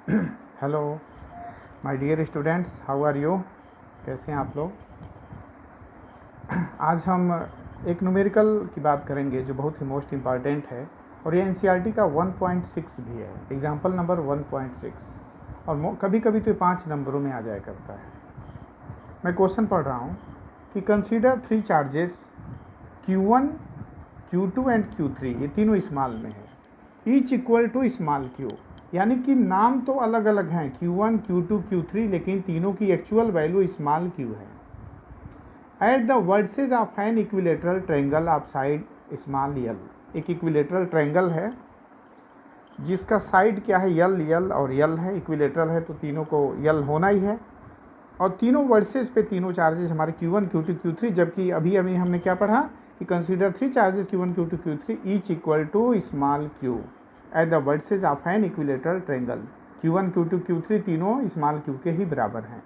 Hello my dear students, how are you? कैसे हैं आप लोग? आज हम एक न्यूमेरिकल की बात करेंगे जो बहुत ही मोस्ट इम्पॉर्टेंट है और ये एनसीईआरटी का 1.6 भी है, एग्जाम्पल नंबर 1.6। और कभी कभी तो 5 नंबरों में आ जाया करता है। मैं क्वेश्चन पढ़ रहा हूँ कि consider 3 charges Q1, Q2 and Q3, ये तीनों स्मॉल में है, each equal to small Q. यानी कि नाम तो अलग अलग हैं Q1, Q2, Q3, लेकिन तीनों की एक्चुअल वैल्यू स्मॉल क्यू है। At the vertices of an equilateral triangle of side small l. एक इक्विलेटरल ट्रायंगल है जिसका साइड क्या है, यल, यल और यल है। इक्विलेटरल है तो तीनों को यल होना ही है। और तीनों वर्सेज पे तीनों चार्जेस हमारे Q1, Q2, Q3, जबकि अभी हमने क्या पढ़ा कि consider 3 charges Q1, Q2, Q3 each equal to small Q at the vertices of an equilateral triangle. Q1, Q2, Q3 तीनों स्मॉल क्यू के ही बराबर हैं।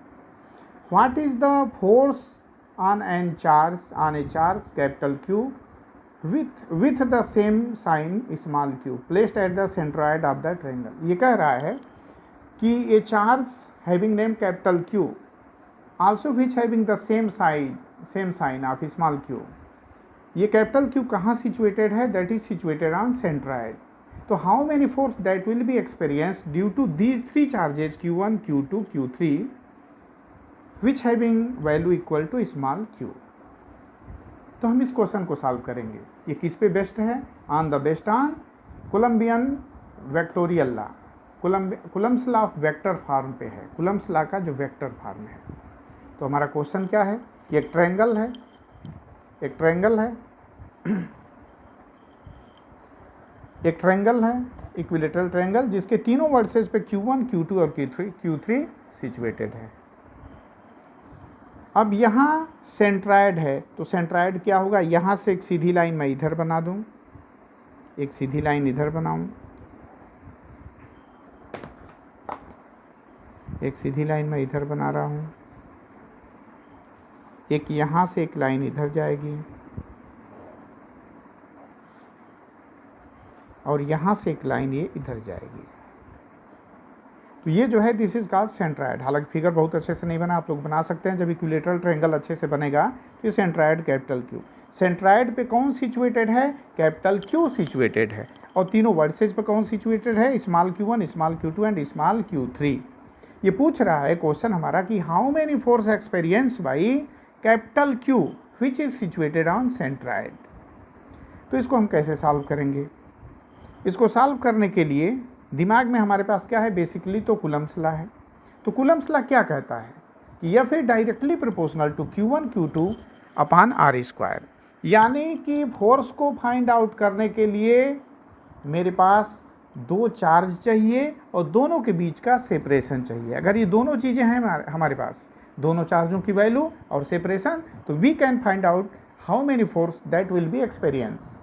What is the force on an charge on A charge capital Q with the same sign small q placed at the centroid of the triangle। ये कह रहा है कि ये charge having name capital Q also which having the same sign of small q, ये capital Q कहाँ situated है? That is situated on centroid. तो how many force that will be experienced due to these 3 charges Q1, Q2, Q3 which having value equal to small q। तो हम इस question को solve करेंगे। ये किस पे बेस्ड है? On the based on Columbian vectorial law. Coulomb's law of vector form पे है। कुलम्स लॉ का जो वेक्टर फॉर्म है। तो हमारा क्वेश्चन क्या है कि एक ट्रायंगल है, एक ट्रायंगल है इक्विलेटरल ट्रायंगल जिसके तीनों वर्सेस पे Q1, Q2 और Q3 सिचुएटेड है। अब यहाँ सेंट्रायड है तो सेंट्रायड क्या होगा? यहाँ से एक सीधी लाइन मैं इधर बना दूँ, एक सीधी लाइन इधर बनाऊँ, एक सीधी लाइन मैं इधर बना रहा हूँ, एक यहाँ से एक लाइन इधर जाएगी और यहाँ से एक लाइन ये इधर जाएगी। तो ये जो है दिस इज कॉल्ड सेंट्रायड। हालांकि फिगर बहुत अच्छे से नहीं बना, आप लोग बना सकते हैं। जब इक्विलेटरल ट्रायंगल अच्छे से बनेगा तो ये सेंट्रायड कैपिटल Q। सेंट्रायड पे कौन सिचुएटेड है? कैपिटल Q सिचुएटेड है। और तीनों वर्सेज पे कौन सिचुएटेड है? Small Q1, small Q2 and small Q3। ये पूछ रहा है क्वेश्चन हमारा कि how many force experience by capital Q which is situated on centroid. तो इसको हम कैसे सॉल्व करेंगे? इसको सॉल्व करने के लिए दिमाग में हमारे पास क्या है? बेसिकली तो कुलम्स लॉ है। तो कुलम्स लॉ क्या कहता है कि F इज directly proportional to Q1, Q2 upon R square. यानी कि फोर्स को फाइंड आउट करने के लिए मेरे पास दो चार्ज चाहिए और दोनों के बीच का सेपरेशन चाहिए। अगर ये दोनों चीज़ें हैं हमारे पास, दोनों चार्जों की वैल्यू और सेपरेशन, तो we can find out how many force that will be experience.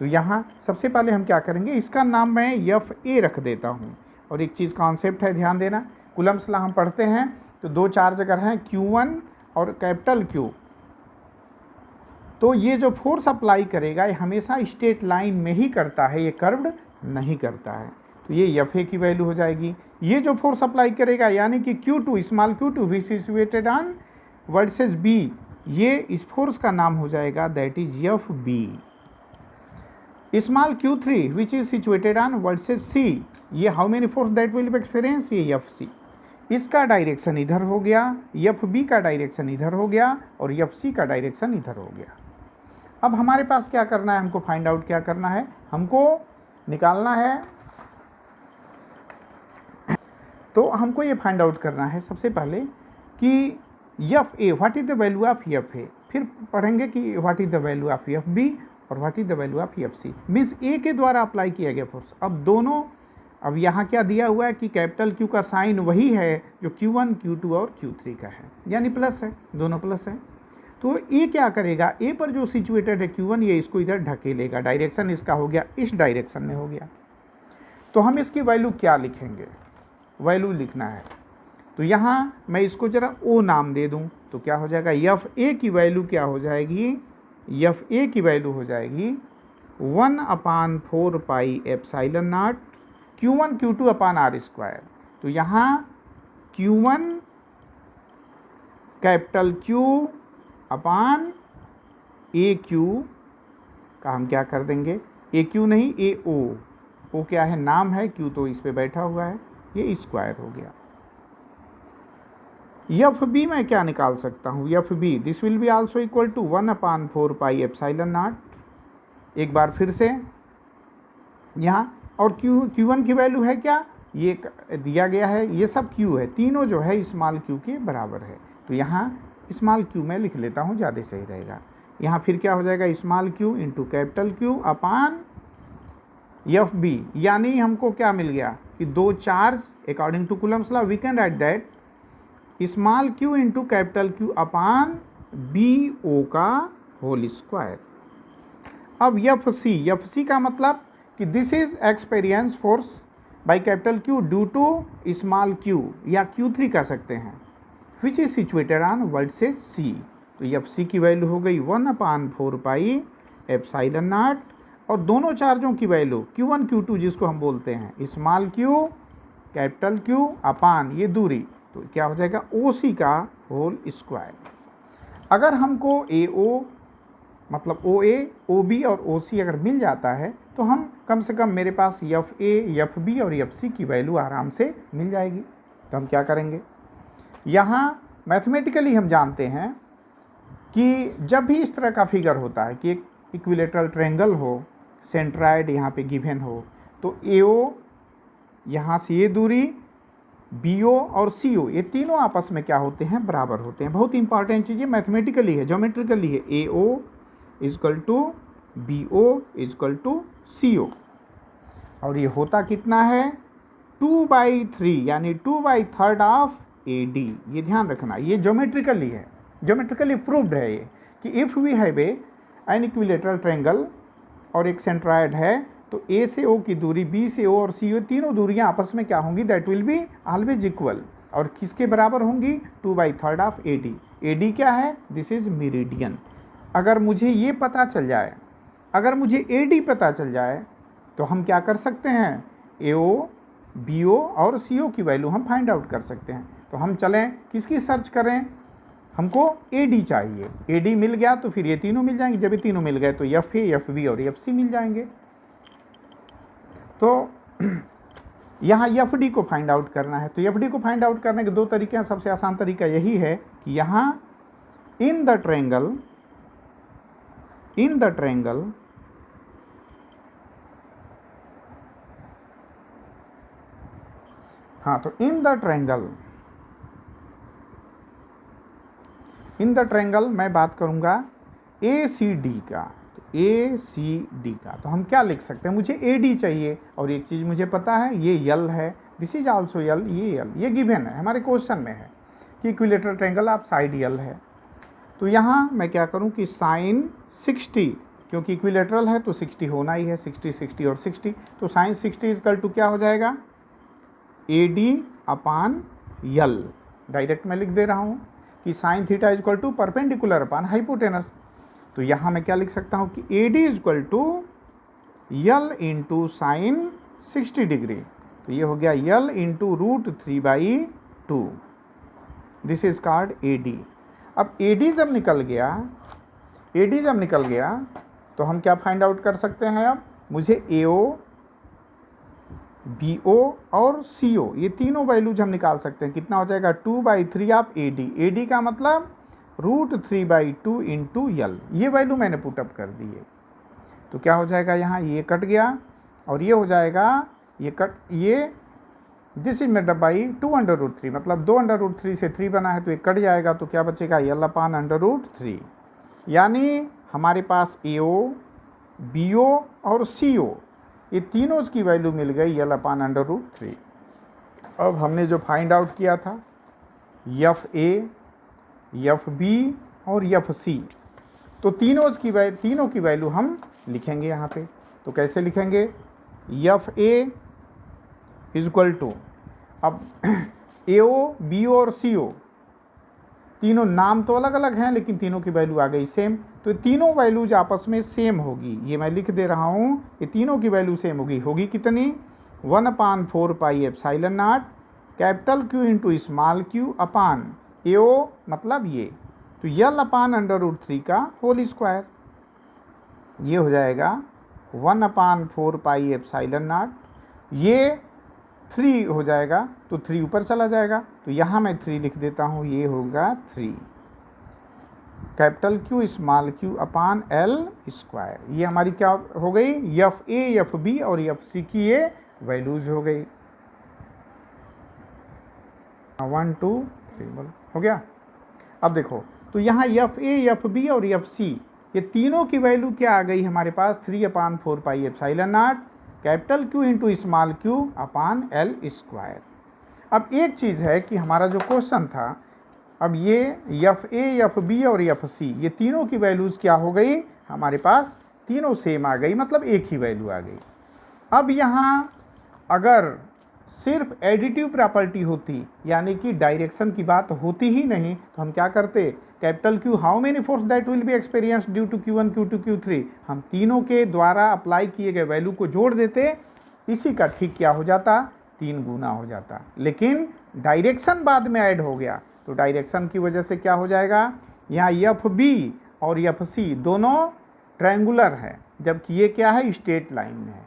तो यहाँ सबसे पहले हम क्या करेंगे, इसका नाम मैं FA रख देता हूँ। और एक चीज़ कॉन्सेप्ट है, ध्यान देना, कुलम्स लॉ हम पढ़ते हैं तो दो चार्ज अगर हैं Q1 और कैपिटल Q, तो ये जो फोर्स अप्लाई करेगा ये हमेशा स्ट्रेट लाइन में ही करता है, ये कर्व्ड नहीं करता है। तो ये FA की वैल्यू हो जाएगी। ये जो फोर्स अप्लाई करेगा यानी कि Q2, small Q2 which situated on versus B, ये इस फोर्स का नाम हो जाएगा that is FB। Small Q3 which is situated on versus C, ये how many force that will be experience, ये FC। इसका डायरेक्शन इधर हो गया, FB का डायरेक्शन इधर हो गया और FC का डायरेक्शन इधर हो गया। अब हमारे पास क्या करना है? हमको फाइंड आउट क्या करना है? हमको निकालना है, तो हमको ये फाइंड आउट करना है सबसे पहले कि FA what is the value of FA, फिर पढ़ेंगे कि what is the value of FB और what is the value of FC। Means A के द्वारा अप्लाई किया गया फोर्स। अब दोनों, अब यहाँ क्या दिया हुआ है कि कैपिटल Q का साइन वही है जो Q1, Q2 और Q3 का है, यानी प्लस है, दोनों प्लस है। तो A क्या करेगा? A पर जो सिचुएटेड है Q1, ये इसको इधर ढकेलेगा, डायरेक्शन इसका हो गया इस डायरेक्शन में हो गया। तो हम इसकी वैल्यू क्या लिखेंगे? वैल्यू लिखना है तो यहाँ मैं इसको जरा O नाम दे दूँ तो क्या हो जाएगा? FA की वैल्यू क्या हो जाएगी? FA की वैल्यू हो जाएगी 1/4 pi epsilon not Q1, Q2 upon R square. तो यहाँ Q1 कैपिटल Q अपान AQ का हम क्या कर देंगे, AQ नहीं AO, O क्या है, नाम है, Q तो इस पे बैठा हुआ है, ये स्क्वायर हो गया। एफ बी मैं क्या निकाल सकता हूँ, F B this will be also equal to 1/4 pi epsilon naught. एक बार फिर से यहाँ, और Q1 की वैल्यू है क्या, ये दिया गया है, ये सब Q है, तीनों जो है स्मॉल q के बराबर है। तो यहाँ स्मॉल q मैं लिख लेता हूँ, ज़्यादा सही रहेगा। यहाँ फिर क्या हो जाएगा, small q into capital Q upon F B, यानी हमको क्या मिल गया कि दो charge according to Coulomb's law we can write that small q into capital Q upon B O का होल स्क्वायर। अब एफ सी का मतलब कि this is experience force by capital Q due to small q, या Q3 कह सकते हैं, which is situated on vertices C। तो एफ सी की वैल्यू हो गई 1/4 पाई एप्सिलॉन नॉट, और दोनों चार्जों की वैल्यू Q1 Q2 जिसको हम बोलते हैं स्मॉल q कैपिटल Q अपान ये दूरी, तो क्या हो जाएगा OC का होल स्क्वायर। अगर हमको AO मतलब OA, OB और OC अगर मिल जाता है तो हम कम से कम मेरे पास FA, FB और FC की वैल्यू आराम से मिल जाएगी। तो हम क्या करेंगे, यहाँ मैथमेटिकली हम जानते हैं कि जब भी इस तरह का फिगर होता है कि एक इक्विलेटरल ट्रायंगल हो, सेंट्राइड यहाँ पे गिवन हो, तो AO यहाँ से ये दूरी, BO और CO ये तीनों आपस में क्या होते हैं, बराबर होते हैं। बहुत इंपॉर्टेंट चीज़ ये मैथमेटिकली है, ज्योमेट्रिकली है। AO is equal to BO is equal to CO, और ये होता कितना है 2/3, यानी 2/3 ऑफ AD। ये ध्यान रखना, ये ज्योमेट्रिकली है, ज्योमेट्रिकली प्रूव्ड है ये कि if we have an equilateral triangle और एक सेंट्रायड है, तो A से O की दूरी, B से O और CO तीनों दूरियां आपस में क्या होंगी, that will be always equal, और किसके बराबर होंगी, 2/3 ऑफ AD। AD क्या है, दिस इज मेरिडियन। अगर मुझे ये पता चल जाए, अगर मुझे AD पता चल जाए, तो हम क्या कर सकते हैं, AO, BO और CO की वैल्यू हम फाइंड आउट कर सकते हैं। तो हम चलें किसकी सर्च करें, हमको AD चाहिए। AD मिल गया तो फिर ये तीनों मिल जाएंगे, जब ये तीनों मिल गए तो FA, FB और FC मिल जाएंगे। तो यहाँ FD को फाइंड आउट करना है। तो FD को फाइंड आउट करने के दो तरीके हैं। सबसे आसान तरीका यही है कि यहाँ इन द ट्रायंगल हाँ, तो इन द ट्रायंगल मैं बात करूँगा ACD का। तो ACD का तो हम क्या लिख सकते हैं, मुझे AD चाहिए, और एक चीज़ मुझे पता है, ये यल है, दिस इज आल्सो यल, ये यल, ये गिवन है, हमारे क्वेश्चन में है कि इक्विलेटरल ट्रायंगल आप साइड यल है। तो यहाँ मैं क्या करूँ कि साइन 60, क्योंकि इक्विलेटरल है तो 60 होना ही है, 60, 60 और 60, तो साइन 60 इजकल टू क्या हो जाएगा, AD अपान यल। डायरेक्ट मैं लिख दे रहा हूँ कि sine theta is equal to perpendicular upon hypotenuse. तो यहाँ मैं क्या लिख सकता हूँ कि AD is equal to L into sine 60 degree. तो ये हो गया L into √3/2, this is called AD। अब AD जब निकल गया तो हम क्या फाइंड आउट कर सकते हैं, अब मुझे AO, BO और CO ये तीनों वैल्यूज हम निकाल सकते हैं। कितना हो जाएगा, 2/3 ऑफ AD। AD का मतलब √3/2 इंटू यल, ये वैल्यू मैंने पुटअप कर दी है। तो क्या हो जाएगा, यहाँ ये कट गया और ये हो जाएगा, ये this is made up by 2√3, मतलब 2√3 से 3 बना है तो ये कट जाएगा, तो क्या बचेगा, यल अपान √3। यानी हमारे पास AO, BO और CO ये तीनों की वैल्यू मिल गई यल अपान √3। अब हमने जो फाइंड आउट किया था FA, FB और FC, तो तीनों की वैल्यू हम लिखेंगे यहाँ पे। तो कैसे लिखेंगे, FA इजक्वल टू, अब AO, BO और CO तीनों नाम तो अलग अलग हैं लेकिन तीनों की वैल्यू आ गई सेम, तो तीनों वैल्यूज आपस में सेम होगी। ये मैं लिख दे रहा हूँ, ये तीनों की वैल्यू सेम होगी कितनी, 1/4 pi epsilon not capital Q into small q upon AO मतलब ये, तो यल अपान √3 का होल स्क्वायर, ये हो जाएगा 1/4 पाई एप्सिलॉन नॉट, ये 3 हो जाएगा तो 3 ऊपर चला जाएगा, तो यहाँ मैं 3 लिख देता हूँ, ये होगा 3 कैपिटल Q स्मॉल q अपान L स्क्वायर। ये हमारी क्या हो गई, FA FB और FC की ये वैल्यूज हो गई। 1 2 3 बोलो, हो गया। अब देखो तो यहाँ FA FB और FC ये तीनों की वैल्यू क्या आ गई हमारे पास, 3/4 पाई epsilon not capital Q into small q upon L square. अब एक चीज़ है कि हमारा जो क्वेश्चन था, अब ये FA FB और FC ये तीनों की वैल्यूज़ क्या हो गई हमारे पास, तीनों सेम आ गई, मतलब एक ही वैल्यू आ गई। अब यहाँ अगर सिर्फ एडिटिव प्रॉपर्टी होती, यानी कि डायरेक्शन की बात होती ही नहीं, तो हम क्या करते, capital Q how many force that will be experience due to Q1 Q2 Q3, हम तीनों के द्वारा अप्लाई किए गए वैल्यू को जोड़ देते, इसी का ठीक क्या हो जाता, 3 गुना हो जाता। लेकिन डायरेक्शन बाद में ऐड हो गया, तो डायरेक्शन की वजह से क्या हो जाएगा, यहाँ FB और FC दोनों ट्रायंगुलर है, जबकि ये क्या है, स्ट्रेट लाइन में है,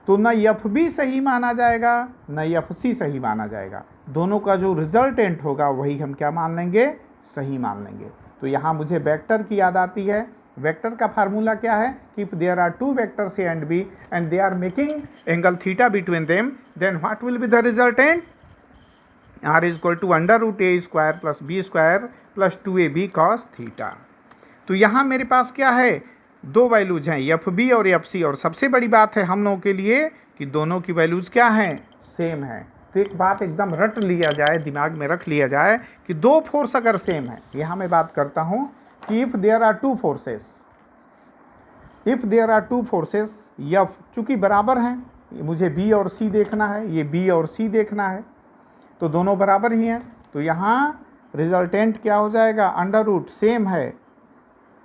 तो न FB सही माना जाएगा न FC सही माना जाएगा, दोनों का जो रिजल्टेंट होगा वही हम क्या मान लेंगे, सही मान लेंगे। तो यहाँ मुझे वेक्टर की याद आती है, वेक्टर का फार्मूला क्या है कि if there are 2 vectors A and B and they are making angle theta between them, then what will be the resultant, R is equal to √A square plus B square plus 2AB cos theta. तो यहाँ मेरे पास क्या है, 2 values हैं FB और FC, और सबसे बड़ी बात है हम लोगों के लिए कि दोनों की वैल्यूज क्या हैं, सेम है। तो एक बात एकदम रट लिया जाए, दिमाग में रख लिया जाए कि 2 फोर्स अगर सेम है, यहाँ मैं बात करता हूँ कि if there are 2 forces, if there are 2 forces F चूँकि बराबर हैं, मुझे B और C देखना है, ये B और C देखना है, तो दोनों बराबर ही हैं, तो यहाँ रिजल्टेंट क्या हो जाएगा, अंडर रूट सेम है,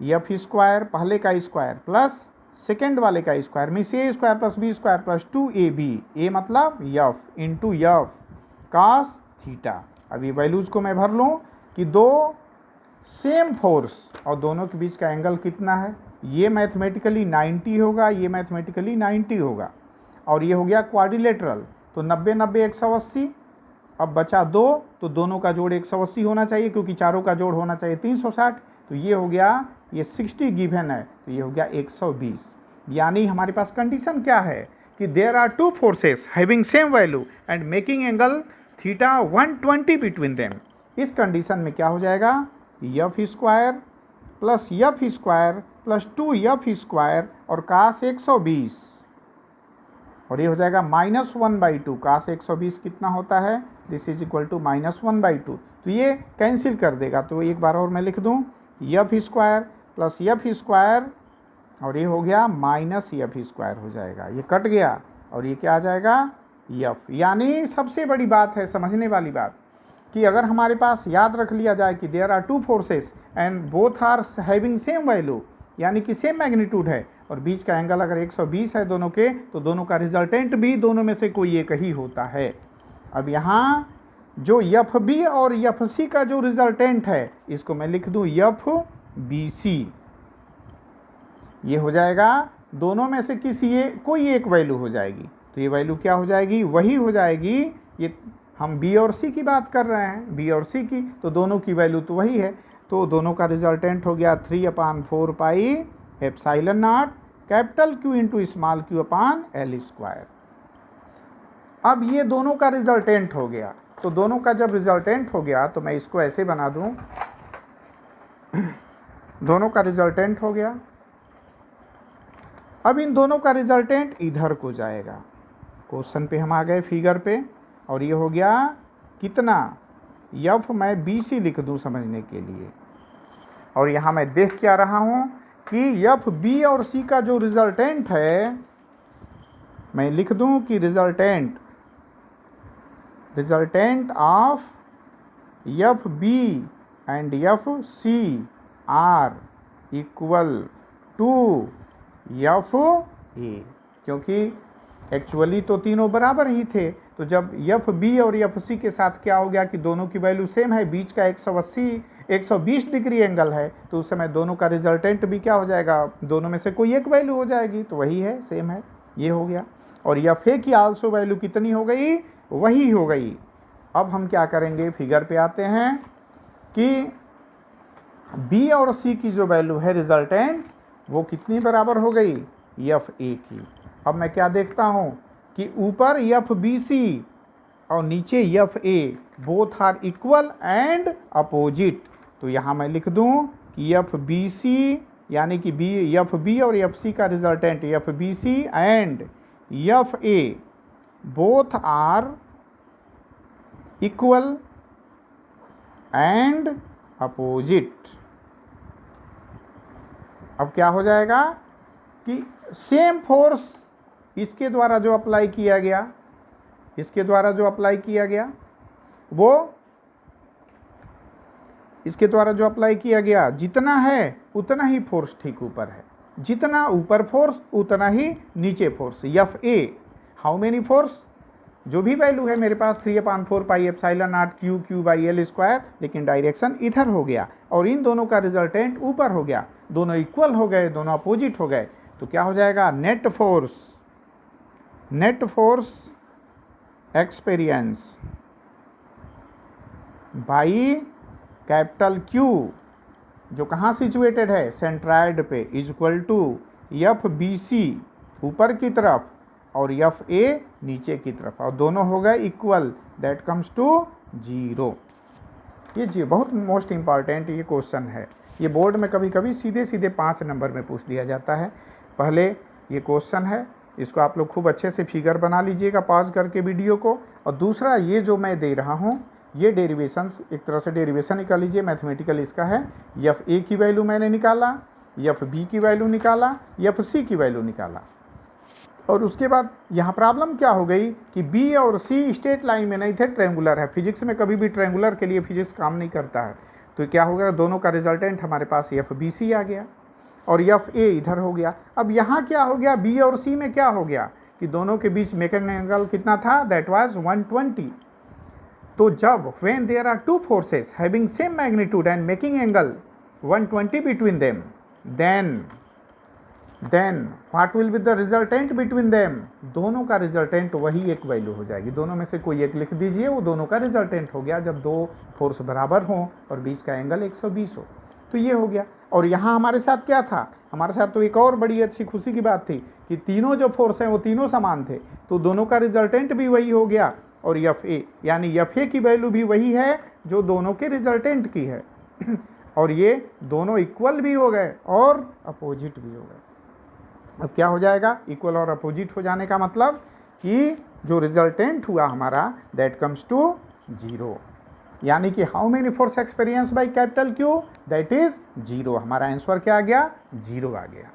F स्क्वायर पहले का स्क्वायर प्लस सेकेंड वाले का square, means A square plus B square plus 2AB, A मतलब F into F cos theta. अब ये वैल्यूज़ को मैं भर लूँ कि 2 सेम फोर्स और दोनों के बीच का एंगल कितना है, ये मैथमेटिकली 90 होगा, ये मैथमेटिकली 90 होगा, और ये हो गया क्वाड्रिलेटरल, तो 90 90 180, अब बचा 2, तो दोनों का जोड़ 180 होना चाहिए, क्योंकि चारों का जोड़ होना चाहिए 360, तो ये हो गया, ये 60 गिवन है, तो ये हो गया 120। यानी हमारे पास कंडीशन क्या है कि there are 2 forces having same value and making angle theta 120 between them. इस कंडीशन में क्या हो जाएगा, F square plus F square plus 2F square और cos 120, और ये हो जाएगा -1/2, cos 120 कितना होता है, दिस इज इक्वल टू -1/2, तो ये कैंसिल कर देगा। तो एक बार और मैं लिख दूँ, F square plus F square और ये हो गया -F स्क्वायर हो जाएगा, ये कट गया और ये क्या आ जाएगा, F। यानी सबसे बड़ी बात है, समझने वाली बात, कि अगर हमारे पास याद रख लिया जाए कि there are 2 forces and both are having same value, यानी कि सेम मैग्नीट्यूड है, और बीच का एंगल अगर 120 है दोनों के, तो दोनों का रिजल्टेंट भी दोनों में से कोई एक ही होता है। अब यहाँ जो FB और FC का जो रिजल्टेंट है, इसको मैं लिख दूँ FBC, ये हो जाएगा, दोनों में से कोई एक वैल्यू हो जाएगी, तो ये वैल्यू क्या हो जाएगी, वही हो जाएगी, ये हम B और C की बात कर रहे हैं, B और C की, तो दोनों की वैल्यू तो वही है, तो दोनों का रिजल्टेंट हो गया 3/4 पाई epsilon not capital Q into small q upon L square. अब ये दोनों का रिजल्टेंट हो गया, तो दोनों का जब रिजल्टेंट हो गया तो मैं इसको ऐसे बना दूं, दोनों का रिजल्टेंट हो गया। अब इन दोनों का रिजल्टेंट इधर को जाएगा, क्वेश्चन पे हम आ गए फिगर पे, और ये हो गया कितना, F मैं BC लिख दूं समझने के लिए, और यहाँ मैं देख क्या रहा हूँ कि FB और C का जो रिजल्टेंट है, मैं लिख दूं कि resultant of FB and FC are equal to FA, क्योंकि एक्चुअली तो तीनों बराबर ही थे, तो जब एफ बी और एफ सी के साथ क्या हो गया कि दोनों की वैल्यू सेम है, बीच का 120 डिग्री एंगल है, तो उस समय दोनों का रिजल्टेंट भी क्या हो जाएगा, दोनों में से कोई एक वैल्यू हो जाएगी, तो वही है, सेम है, ये हो गया। और एफ ए की आल्सो वैल्यू कितनी हो गई, वही हो गई। अब हम क्या करेंगे, फिगर पे आते हैं कि बी और सी की जो वैल्यू है रिजल्टेंट वो कितनी बराबर हो गई, एफ ए की। अब मैं क्या देखता हूँ कि ऊपर एफ बी सी और नीचे F A both are equal and opposite. तो यहाँ मैं लिख दूँ कि एफ बी सी यानी कि एफ बी और एफ सी का resultant F B C and F A both are equal and opposite. अब क्या हो जाएगा कि सेम फोर्स इसके द्वारा जो अप्लाई किया गया, इसके द्वारा जो अप्लाई किया गया वो इसके द्वारा जो अप्लाई किया गया जितना है उतना ही फोर्स ठीक ऊपर है, जितना ऊपर फोर्स उतना ही नीचे force. F A how many force, जो भी वैल्यू है मेरे पास 3/4 पाई epsilon not Q Q by L square, लेकिन डायरेक्शन इधर हो गया और इन दोनों का रिजल्टेंट ऊपर हो गया, दोनों इक्वल हो गए, दोनों अपोजिट हो गए। तो क्या हो जाएगा, net force experience by capital Q जो कहाँ सिचुएटेड है, सेंट्राइड पे, is equal to F B C ऊपर की तरफ और एफ ए नीचे की तरफ, और दोनों हो गए इक्वल, दैट कम्स टू 0। ये जी बहुत मोस्ट इम्पॉर्टेंट ये क्वेश्चन है, ये बोर्ड में कभी कभी सीधे सीधे 5 नंबर में पूछ दिया जाता है। पहले ये क्वेश्चन है, इसको आप लोग खूब अच्छे से फिगर बना लीजिएगा पॉज करके वीडियो को, और दूसरा ये जो मैं दे रहा हूँ ये डेरिवेशंस, एक तरह से डेरिवेशन निकाल लीजिए, मैथमेटिकल इसका है। एफ ए की वैल्यू मैंने निकाला, एफ बी की वैल्यू निकाला, एफ सी की वैल्यू निकाला, और उसके बाद यहाँ प्रॉब्लम क्या हो गई कि बी और सी स्ट्रेट लाइन में नहीं थे, ट्रायंगुलर है। फिजिक्स में कभी भी ट्रायंगुलर के लिए फिजिक्स काम नहीं करता है। तो क्या हो गया, दोनों का रिजल्टेंट हमारे पास एफ बी सी आ गया और एफ ए इधर हो गया। अब यहाँ क्या हो गया, बी और सी में क्या हो गया कि दोनों के बीच मेकिंग एंगल कितना था, दैट वाज 120। तो जब when there are two forces having same magnitude and making angle 120 between them, then what will be the resultant between them, दोनों का रिजल्टेंट वही एक वैल्यू हो जाएगी। दोनों में से कोई एक लिख दीजिए, वो दोनों का रिजल्टेंट हो गया जब दो फोर्स बराबर हों और बीच का एंगल 120 हो। तो ये हो गया। और यहाँ हमारे साथ क्या था, हमारे साथ तो एक और बड़ी अच्छी खुशी की बात थी कि तीनों जो फोर्स हैं वो तीनों समान थे, तो दोनों का रिजल्टेंट भी वही हो गया, और एफ ए यानी एफ ए की वैल्यू भी वही है जो दोनों के रिजल्टेंट की है और ये दोनों इक्वल भी हो गए और अपोजिट भी हो गए। अब क्या हो जाएगा, इक्वल और अपोजिट हो जाने का मतलब कि जो रिजल्टेंट हुआ हमारा दैट कम्स टू 0, यानी कि how many force experience by capital Q, that is 0। हमारा आंसर क्या आ गया, 0 आ गया।